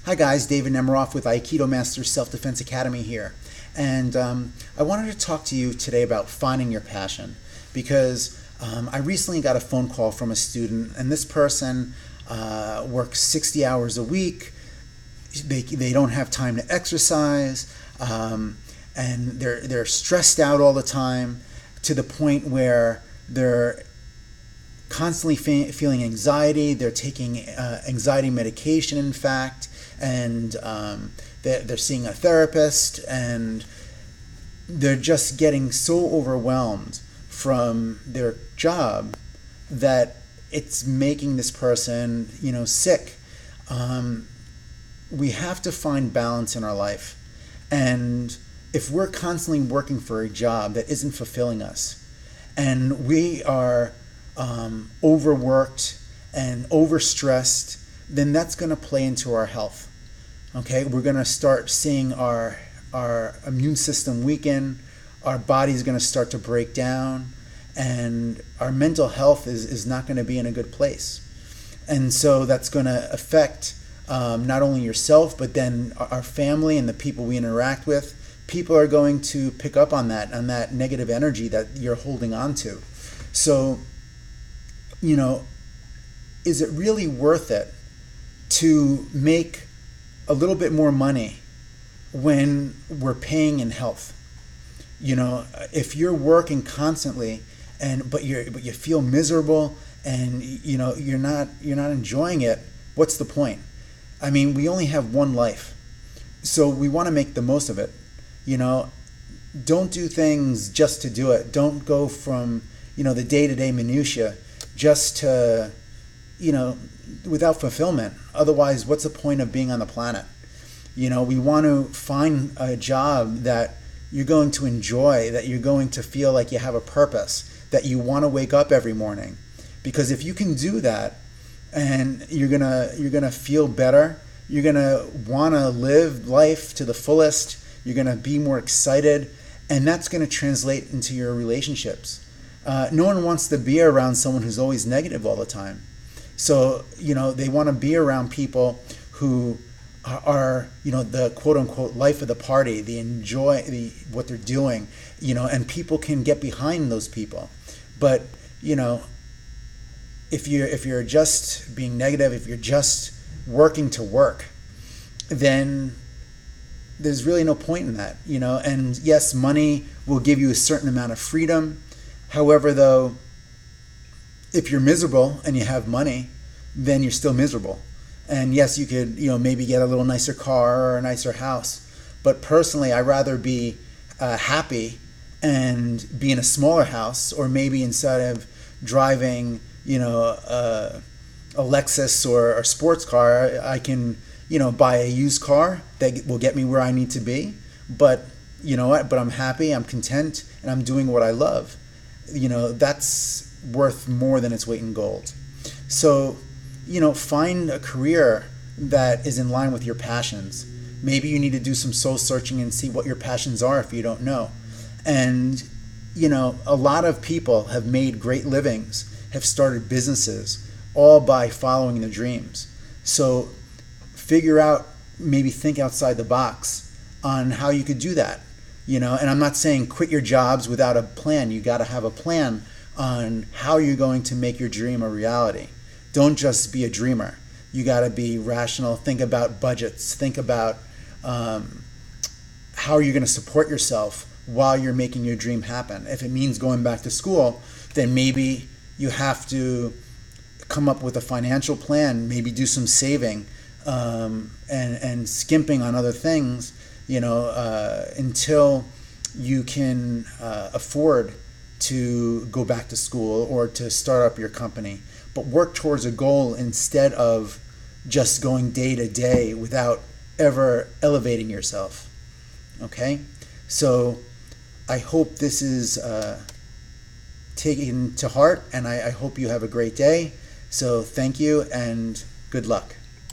Hi guys, David Nemeroff with Aikido Masters Self-Defense Academy here. And I wanted to talk to you today about finding your passion because I recently got a phone call from a student, and this person works 60 hours a week. They don't have time to exercise, and they're stressed out all the time to the point where they're constantly feeling anxiety. They're taking anxiety medication, in fact, and they're seeing a therapist, and they're just getting so overwhelmed from their job that it's making this person, sick. We have to find balance in our life, and if we're constantly working for a job that isn't fulfilling us, and we are overworked and overstressed, then that's going to play into our health. Okay, we're going to start seeing our immune system weaken, our body's going to start to break down, and our mental health is not going to be in a good place. And so that's going to affect not only yourself, but then our family and the people we interact with. People are going to pick up on that negative energy that you're holding on to. So, is it really worth it to make a little bit more money when we're paying in health? If you're working constantly but you feel miserable and you're not enjoying it, what's the point? I mean, we only have one life, so we want to make the most of it. Don't do things just to do it. Don't go from the day-to-day minutia just to without fulfillment. Otherwise, what's the point of being on the planet? We want to find a job that you're going to enjoy, that you're going to feel like you have a purpose, that you want to wake up every morning. Because if you can do that, and you're gonna feel better, you're gonna want to live life to the fullest, you're gonna be more excited, and that's going to translate into your relationships. No one wants to be around someone who's always negative all the time. So, they want to be around people who are, the quote unquote life of the party. They enjoy what they're doing, and people can get behind those people. But, if you're just being negative, if you're just working to work, then there's really no point in that, and yes, money will give you a certain amount of freedom. However, though, if you're miserable and you have money, then you're still miserable. And yes, you could, maybe get a little nicer car or a nicer house. But personally, I'd rather be happy and be in a smaller house, or maybe instead of driving, a Lexus or a sports car, I can, buy a used car that will get me where I need to be. But you know what? But I'm happy, I'm content, and I'm doing what I love. That's worth more than its weight in gold. So, find a career that is in line with your passions. Maybe you need to do some soul searching and see what your passions are if you don't know. And, a lot of people have made great livings, have started businesses, all by following their dreams. So figure out, maybe think outside the box on how you could do that. And I'm not saying quit your jobs without a plan. You got to have a plan on how you're going to make your dream a reality. Don't just be a dreamer. You got to be rational. Think about budgets. Think about how you're going to support yourself while you're making your dream happen. If it means going back to school, then maybe you have to come up with a financial plan, maybe do some saving and skimping on other things, until you can afford to go back to school or to start up your company. But work towards a goal instead of just going day to day without ever elevating yourself. Okay? So I hope this is taken to heart, and I hope you have a great day. So thank you and good luck.